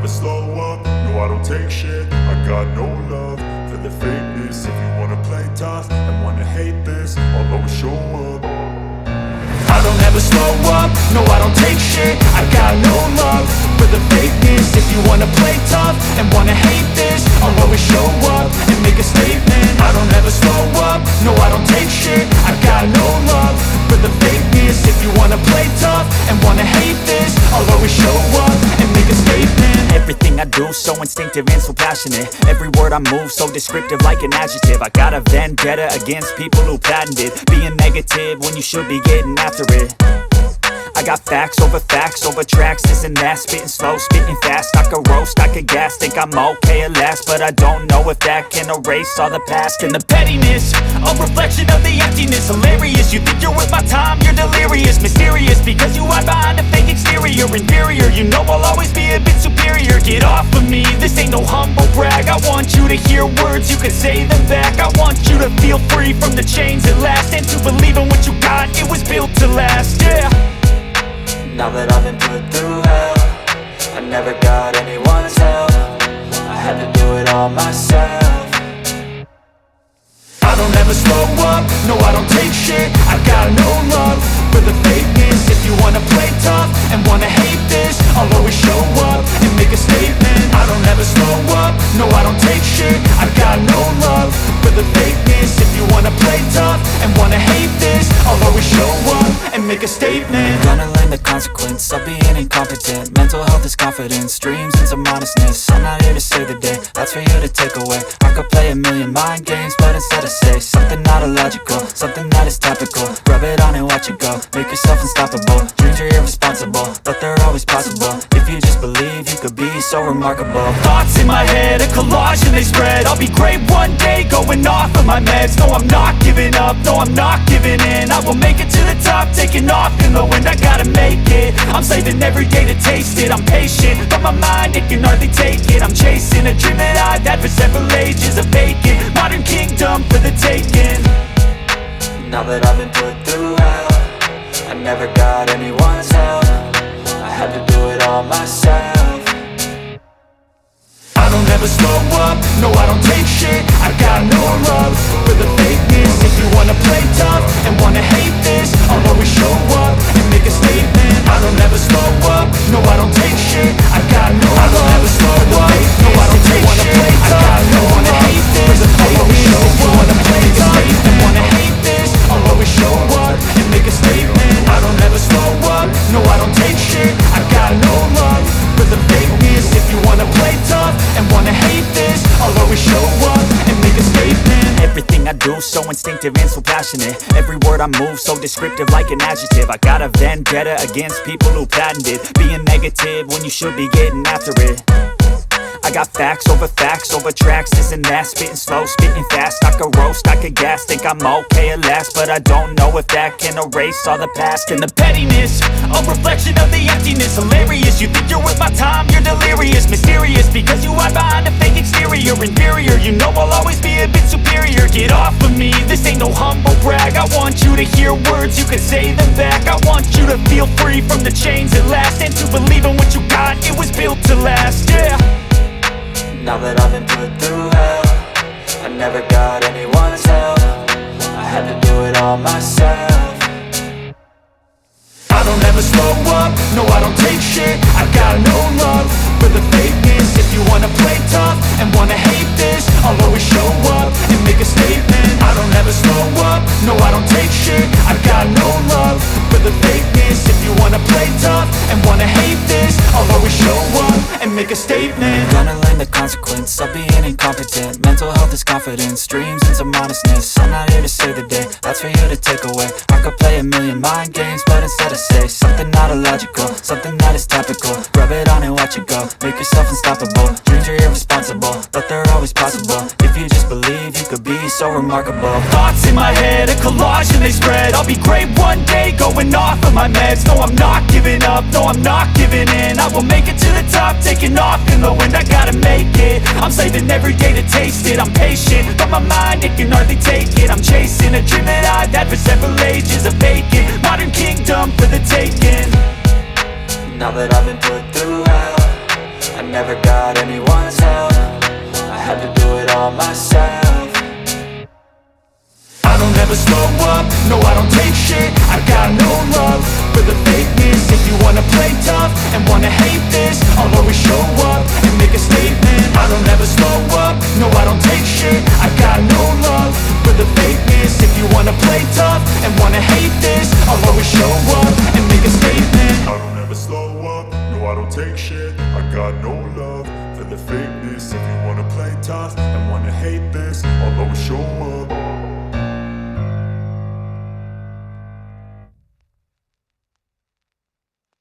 slow up, no I don't take shit. I got no love for the fakeness. If you wanna play tough and wanna hate this, I'll always show up. I don't ever slow up, no I don't take shit. I got no love for the fakeness. If you wanna play tough and wanna hate this, I'll always show up and make a statement. I don't ever slow up, no I don't take shit. I got no love for the fakeness. If you wanna play tough and wanna hate this, I'll always show up and make a statement. Everything I do so instinctive and so passionate. Every word I move so descriptive like an adjective. I got a vendetta against people who patented being negative when you should be getting after it. I got facts over tracks, this and that. Spitting slow, spitting fast. I could roast, I could gas. Think I'm okay at last, but I don't know if that can erase all the past. And the pettiness, a reflection of the emptiness. Hilarious, you think you're worth my time, you're delirious. Mysterious, because you hide behind a fake exterior. Inferior, you know I'll always be a bit superior. Get off of me, this ain't no humble brag. I want you to hear words, you can say them back. I want you to feel free from the chains at last, and to believe in what you got, it was built to last, yeah. Now that I've been put through hell, I never got anyone's help. I had to do it all myself. I don't ever slow up, no I don't take shit. I got no love for the fakeness. If you wanna play tough and wanna hate this, I'll always show up and make a statement. I don't ever slow up, no I don't take shit. I got no love for the fakeness. If you wanna play tough and wanna hate this, I'll always show up and make a statement. Gonna learn the consequence of being incompetent. Mental health is confidence, dreams and some honestness. I'm not here to save the day, that's for you to take away. I could play a million mind games, but instead I say something not illogical, something that is topical. Rub it on and watch it go, make yourself unstoppable. Dreams are irresponsible, but they're always possible. If you just believe, you could be so remarkable. Thoughts in my head, a collage and they spread. I'll be great one day, going off of my meds. No, I'm not giving up, no, I'm not giving in. I will make it to the top, taking off in the wind. I gotta make it, I'm saving every day to taste it. I'm patient, but my mind, it can hardly take it. I'm chasing a dream that I've had for several ages. A vacant, modern kingdom for the taking. Now that I've been put through hell, I never got anyone's help. I had to do it all myself. I don't ever slow up, no I don't take shit. I got no love for the fakeness. If you wanna play tough and wanna hate this, I'll always show up and make a statement. I don't ever slow up, no I don't take shit. I got no love. I don't ever slow up, no I don't take shit. I got no wanna hate this, I'll always show up. If you wanna play tough and wanna hate this, I'll always show up and make a statement. I don't ever slow up, no I don't take shit. I got no love for the fakeness. If you wanna play tough and wanna hate this, I'll always show up and make a statement. Everything I do so instinctive and so passionate. Every word I move so descriptive like an adjective. I got a vendetta against people who patented being negative when you should be getting after it. I got facts over tracks, this and that. Spitting slow, spitting fast. I could roast, I could gas. Think I'm okay at last, but I don't know if that can erase all the past. And the pettiness, a reflection of the emptiness. Hilarious, you think you're worth my time, you're delirious. Mysterious, because you hide behind a fake exterior. Inferior, you know I'll always be a bit superior. Get off of me, this ain't no humble brag. I want you to hear words, you can say them back. I want you to feel free from the chains at last, and to believe in what you got, it was built to last, yeah. Now that I've been put through hell, I never got anyone's help. I had to do it all myself. I don't ever slow up, no I don't take shit. I got no love for the fakeness. If you wanna play tough and wanna hate this, I'll always show up and make a statement. I don't ever slow up, no I don't take shit. I got no love for the fakeness. If you wanna play tough and wanna hate this, I'll always show up and make a statement. Gonna learn the consequence of being incompetent. Mental health is confidence, dreams and some honestness. I'm not here to save the day, that's for you to take away. I could play a million mind games, but instead I say something not illogical, something that is topical. Rub it on and watch it go, make yourself unstoppable. Dreams are irresponsible, but they're always possible. If you just believe, you could be so remarkable. Thoughts in my head, a collage and they spread. I'll be great one day, going off of my meds. No, I'm not giving up, no, I'm not giving in. I will make it to the top, taking off in the wind. I gotta make it, I'm saving every day to taste it. I'm patient, but my mind, it can hardly take it. I'm chasing a dream that I've had for several ages. A vacant, modern kingdom for the taking. Now that I've been put through hell, I never got anyone's help. I had to do it all myself. I don't ever slow up, no I don't take shit. I got no love for the fakeness. If you wanna play tough and wanna hate this, I'll always show up and make a statement. I don't ever slow up, no I don't take shit. I got no love for the fakeness. If you wanna play tough and wanna hate this, I'll always show up and make a statement. I don't ever slow up, no I don't take shit. I got no love for the fakeness. If you wanna play tough and wanna hate this, I'll always show up